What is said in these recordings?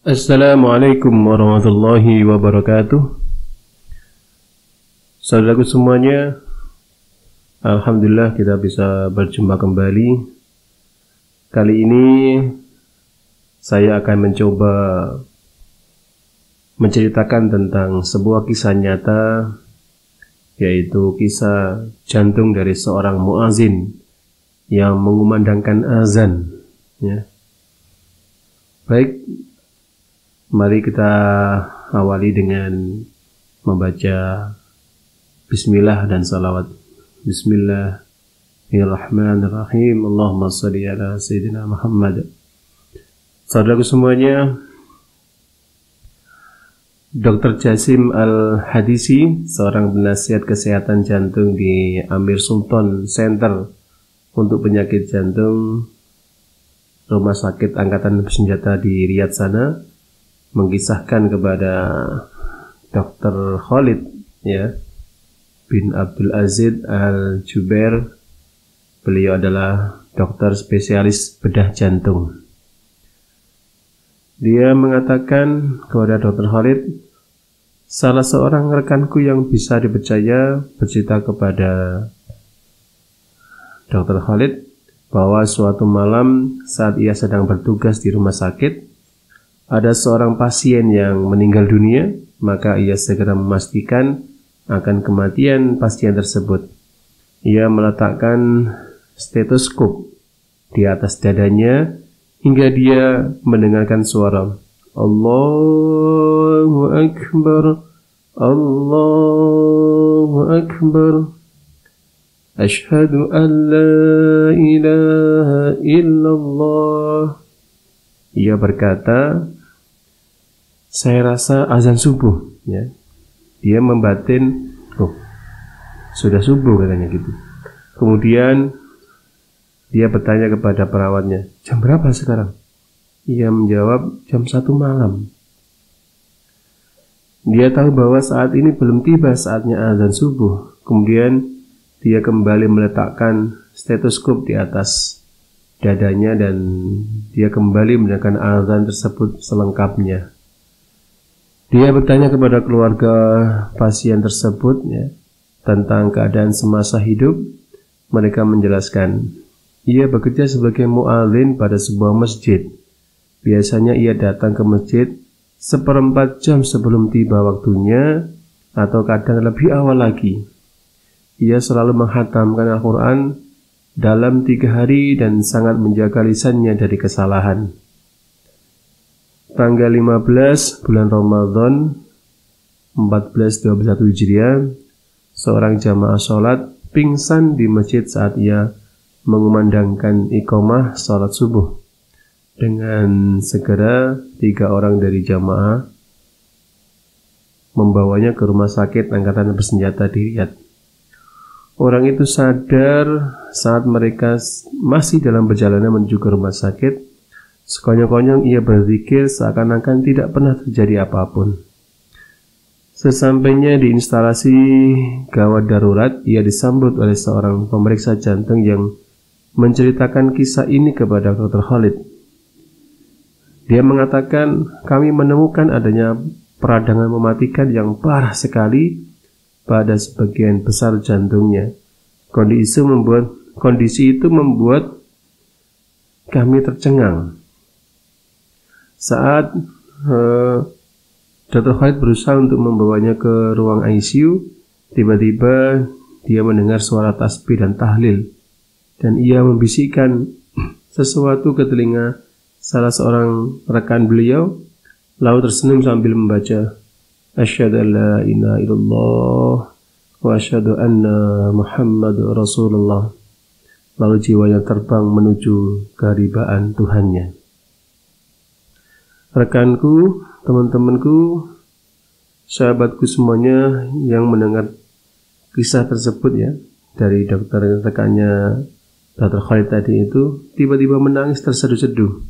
Assalamualaikum warahmatullahi wabarakatuh. Saudaraku semuanya, alhamdulillah kita bisa berjumpa kembali. Kali ini saya akan mencoba menceritakan tentang sebuah kisah nyata, yaitu kisah jantung dari seorang muazin yang mengumandangkan azan, ya. Baik, mari kita awali dengan membaca bismillah dan salawat. Bismillahirrahmanirrahim. Allahumma salli ala Sayyidina Muhammad. Saudaraku semuanya, Dr. Jasim Al-Hadisi, seorang penasihat kesehatan jantung di Amir Sultan Center untuk penyakit jantung, Rumah Sakit Angkatan Bersenjata di Riyadh sana, mengisahkan kepada Dr. Khalid, ya, bin Abdul Aziz Al-Jubair. Beliau adalah dokter spesialis bedah jantung. Dia mengatakan kepada Dr. Khalid, salah seorang rekanku yang bisa dipercaya bercerita kepada Dr. Khalid bahwa suatu malam saat ia sedang bertugas di rumah sakit, ada seorang pasien yang meninggal dunia. Maka ia segera memastikan akan kematian pasien tersebut. Ia meletakkan stetoskop di atas dadanya hingga dia mendengarkan suara Allahu Akbar, Allahu Akbar, Asyhadu an la ilaha illallah. Ia berkata, saya rasa azan subuh, ya. Dia membatin, oh, sudah subuh katanya gitu. Kemudian dia bertanya kepada perawatnya, jam berapa sekarang? Ia menjawab, jam 1 malam. Dia tahu bahwa saat ini belum tiba saatnya azan subuh. Kemudian dia kembali meletakkan stetoskop di atas dadanya dan dia kembali mendengarkan azan tersebut selengkapnya. Dia bertanya kepada keluarga pasien tersebut, ya, tentang keadaan semasa hidup. Mereka menjelaskan, ia bekerja sebagai muadzin pada sebuah masjid. Biasanya ia datang ke masjid 1/4 jam sebelum tiba waktunya, atau kadang lebih awal lagi. Ia selalu menghatamkan Al-Quran dalam 3 hari dan sangat menjaga lisannya dari kesalahan. Tanggal 15 bulan Ramadan 1421 Hijriah, seorang jamaah sholat pingsan di masjid saat ia mengumandangkan iqamah sholat subuh. Dengan segera 3 orang dari jamaah membawanya ke rumah sakit Angkatan Bersenjata di Riyadh. Orang itu sadar saat mereka masih dalam perjalanan menuju ke rumah sakit. Sekonyong-konyong ia berzikir seakan-akan tidak pernah terjadi apapun. Sesampainya di instalasi gawat darurat, ia disambut oleh seorang pemeriksa jantung yang menceritakan kisah ini kepada Dr. Khalid. Dia mengatakan, kami menemukan adanya peradangan mematikan yang parah sekali pada sebagian besar jantungnya. Kondisi itu membuat kami tercengang. Saat Dr. Khalid berusaha untuk membawanya ke ruang ICU, tiba-tiba dia mendengar suara tasbih dan tahlil, dan ia membisikkan sesuatu ke telinga salah seorang rekan beliau, lalu tersenyum sambil membaca Asyhadu an la ilaha illallah wa asyhadu anna Muhammadur Rasulullah. Lalu jiwanya terbang menuju keharibaan Tuhannya. Rekanku, teman-temanku, sahabatku semuanya yang mendengar kisah tersebut, ya, dari dokter rekannya Dr. Khalid tadi itu, tiba-tiba menangis terseduh-seduh.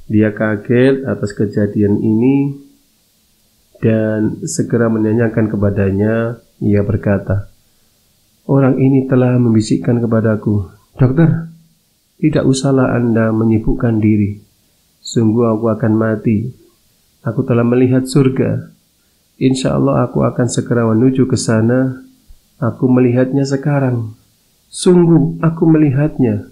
Dia kaget atas kejadian ini dan segera menanyakan kepadanya. Ia berkata, orang ini telah membisikkan kepadaku, dokter, tidak usahlah Anda menyibukkan diri. Sungguh aku akan mati. Aku telah melihat surga. Insya Allah aku akan segera menuju ke sana. Aku melihatnya sekarang. Sungguh aku melihatnya.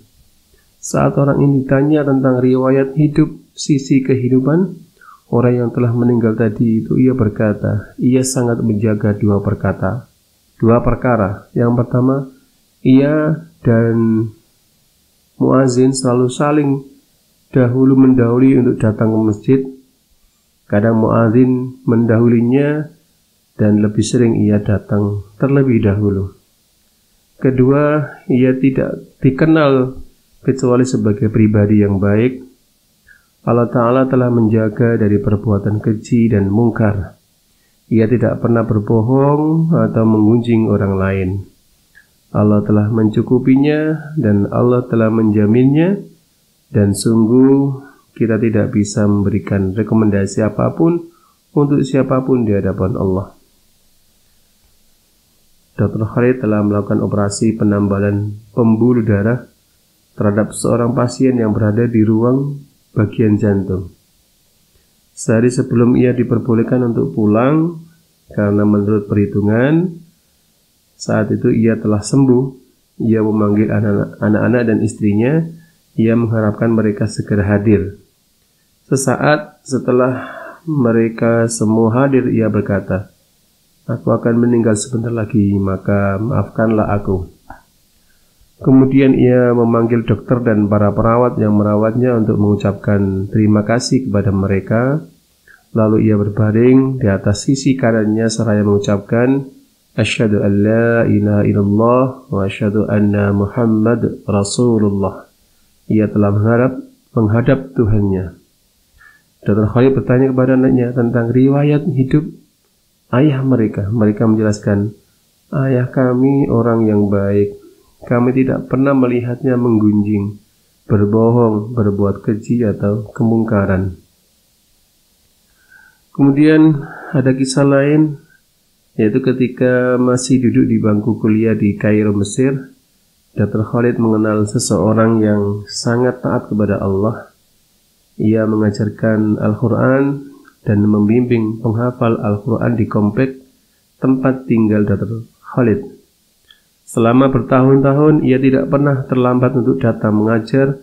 Saat orang ini ditanya tentang riwayat hidup, sisi kehidupan orang yang telah meninggal tadi itu, ia berkata, ia sangat menjaga dua perkara. Yang pertama, ia dan muazin selalu saling mendahului untuk datang ke masjid. Kadang muazin mendahulinya dan lebih sering ia datang terlebih dahulu. Kedua, ia tidak dikenal kecuali sebagai pribadi yang baik. Allah Ta'ala telah menjaga dari perbuatan keji dan mungkar. Ia tidak pernah berbohong atau menggunjing orang lain. Allah telah mencukupinya dan Allah telah menjaminnya, dan sungguh kita tidak bisa memberikan rekomendasi apapun untuk siapapun di hadapan Allah. Dr. Khalid telah melakukan operasi penambalan pembuluh darah terhadap seorang pasien yang berada di ruang bagian jantung. Sehari sebelum ia diperbolehkan untuk pulang, karena menurut perhitungan saat itu ia telah sembuh, ia memanggil anak-anak dan istrinya. Ia mengharapkan mereka segera hadir. Sesaat setelah mereka semua hadir, ia berkata, "Aku akan meninggal sebentar lagi, maka maafkanlah aku." Kemudian ia memanggil dokter dan para perawat yang merawatnya untuk mengucapkan terima kasih kepada mereka. Lalu ia berbaring di atas sisi kanannya seraya mengucapkan, "Asyhadu an la ilaha illallah wa asyhadu anna Muhammad Rasulullah." Ia telah menghadap Tuhannya. Dr. Khalid bertanya kepada anaknya tentang riwayat hidup ayah mereka. Mereka menjelaskan, "Ayah kami orang yang baik. Kami tidak pernah melihatnya menggunjing, berbohong, berbuat keji atau kemungkaran." Kemudian ada kisah lain, yaitu ketika masih duduk di bangku kuliah di Kairo, Mesir, Dr. Khalid mengenal seseorang yang sangat taat kepada Allah. Ia mengajarkan Al-Quran dan membimbing penghafal Al-Quran di komplek tempat tinggal Dr. Khalid. Selama bertahun-tahun ia tidak pernah terlambat untuk datang mengajar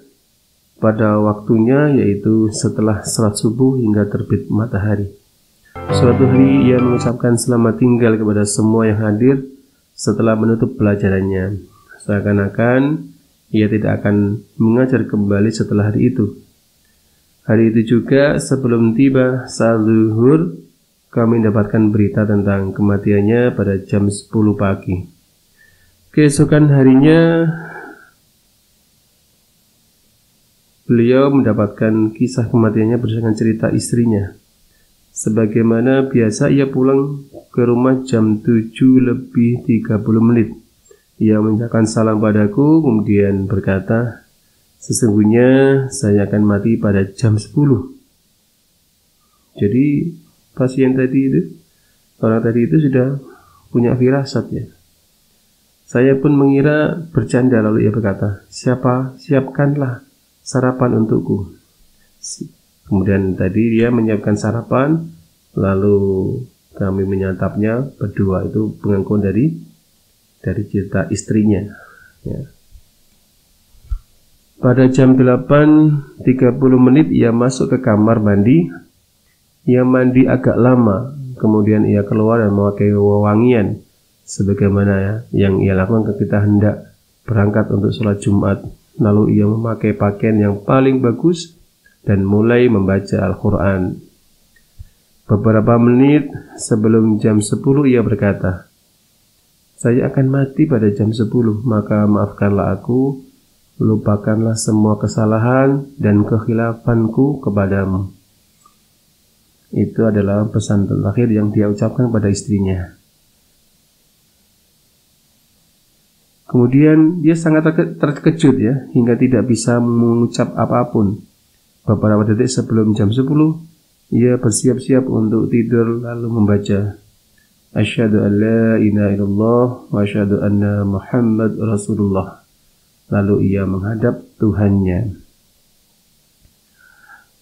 pada waktunya, yaitu setelah salat subuh hingga terbit matahari. Suatu hari ia mengucapkan selamat tinggal kepada semua yang hadir setelah menutup pelajarannya. Seakan-akan ia tidak akan mengajar kembali setelah hari itu. Hari itu juga sebelum tiba saat zuhur, kami mendapatkan berita tentang kematiannya pada jam 10 pagi. Keesokan harinya, beliau mendapatkan kisah kematiannya berdasarkan cerita istrinya. Sebagaimana biasa, ia pulang ke rumah jam 7:30. Ia mengucapkan salam padaku, kemudian berkata, "Sesungguhnya saya akan mati pada jam 10. Jadi pasien tadi itu, orang tadi itu sudah punya firasat ya. Saya pun mengira bercanda, lalu ia berkata, "Siapkanlah sarapan untukku." Kemudian tadi dia menyiapkan sarapan, lalu kami menyantapnya berdua. Itu pengakuan dari cerita istrinya ya. Pada jam 8:30 ia masuk ke kamar mandi. Ia mandi agak lama, kemudian ia keluar dan memakai wewangian sebagaimana yang ia lakukan ketika hendak berangkat untuk sholat Jumat. Lalu ia memakai pakaian yang paling bagus dan mulai membaca Al-Quran. Beberapa menit sebelum jam 10 ia berkata, "Saya akan mati pada jam 10, maka maafkanlah aku, lupakanlah semua kesalahan dan kekhilafanku kepadamu." Itu adalah pesan terakhir yang dia ucapkan pada istrinya. Kemudian dia sangat terkejut ya, hingga tidak bisa mengucap apapun. Beberapa detik sebelum jam 10, ia bersiap-siap untuk tidur lalu membaca, "Asyhadu an la ilaha illallah wa asyhadu anna Muhammad Rasulullah." Lalu ia menghadap Tuhannya.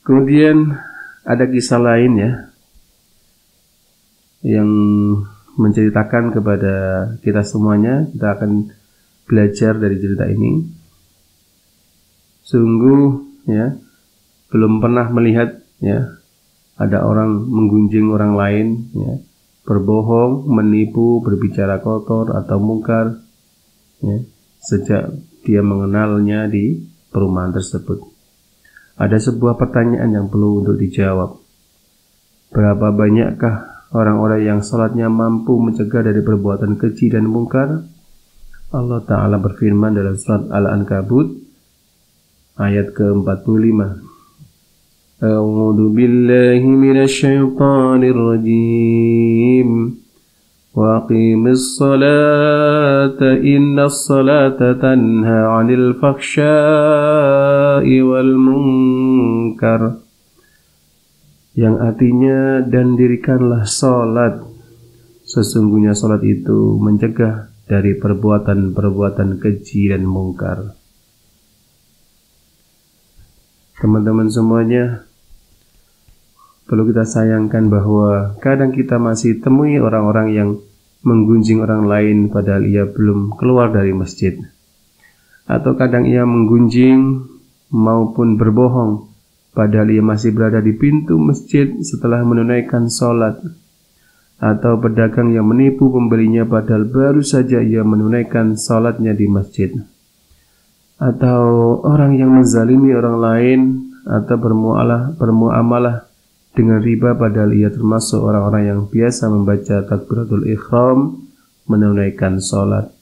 Kemudian ada kisah lain ya, yang menceritakan kepada kita semuanya. Kita akan belajar dari cerita ini. Sungguh ya, belum pernah melihat ya ada orang menggunjing orang lain ya, berbohong, menipu, berbicara kotor atau mungkar ya, sejak dia mengenalnya di perumahan tersebut. Ada sebuah pertanyaan yang perlu untuk dijawab. Berapa banyakkah orang-orang yang salatnya mampu mencegah dari perbuatan keji dan mungkar? Allah Ta'ala berfirman dalam surat Al-Ankabut ayat ke-45. A'udzu billahi minasy syaithanir rajim. Wa aqimis salata innas salata tanha 'anil fakhsya'i wal munkar. Yang artinya, dan dirikanlah salat. Sesungguhnya salat itu mencegah dari perbuatan-perbuatan keji dan mungkar. Teman-teman semuanya, perlu kita sayangkan bahwa kadang kita masih temui orang-orang yang menggunjing orang lain padahal ia belum keluar dari masjid. Atau kadang ia menggunjing maupun berbohong padahal ia masih berada di pintu masjid setelah menunaikan sholat. Atau pedagang yang menipu pembelinya padahal baru saja ia menunaikan sholatnya di masjid. Atau orang yang menzalimi orang lain atau bermuamalah dengan riba padahal ia termasuk orang-orang yang biasa membaca takbiratul ihram menunaikan sholat.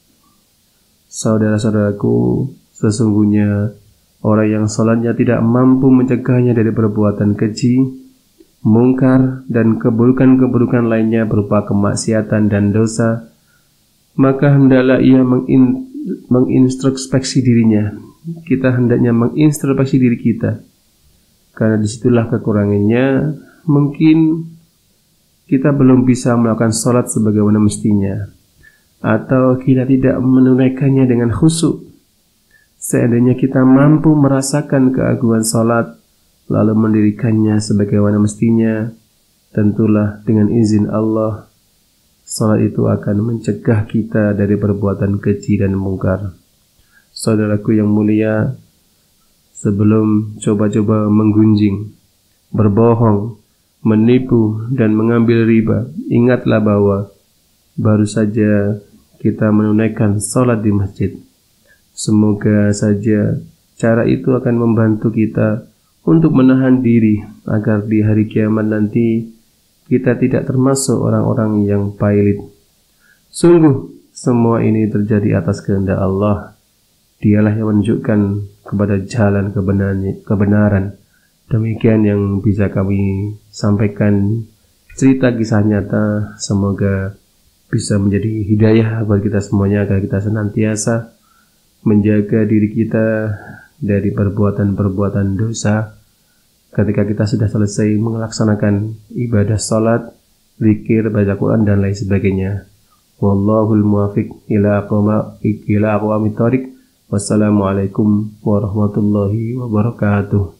Saudara-saudaraku, sesungguhnya orang yang sholatnya tidak mampu mencegahnya dari perbuatan keji, mungkar, dan keburukan-keburukan lainnya berupa kemaksiatan dan dosa, maka hendaklah ia mengintrospeksi dirinya. Kita hendaknya mengintrospeksi diri kita, karena disitulah kekurangannya. Mungkin kita belum bisa melakukan sholat sebagaimana mestinya, atau kita tidak menunaikannya dengan khusyuk. Seandainya kita mampu merasakan keagungan sholat lalu mendirikannya sebagaimana mestinya, tentulah dengan izin Allah salat itu akan mencegah kita dari perbuatan keji dan mungkar. Saudaraku yang mulia, sebelum coba-coba menggunjing, berbohong, menipu, dan mengambil riba, ingatlah bahwa baru saja kita menunaikan salat di masjid. Semoga saja cara itu akan membantu kita untuk menahan diri agar di hari kiamat nanti kita tidak termasuk orang-orang yang pailit. Sungguh semua ini terjadi atas kehendak Allah. Dialah yang menunjukkan kepada jalan kebenaran. Demikian yang bisa kami sampaikan, cerita kisah nyata. Semoga bisa menjadi hidayah bagi kita semuanya agar kita senantiasa menjaga diri kita dari perbuatan-perbuatan dosa. Ketika kita sudah selesai melaksanakan ibadah salat, zikir, baca Quran, dan lain sebagainya. Wallahul muwafiq ila aqwamit thoriq. Wassalamualaikum warahmatullahi wabarakatuh.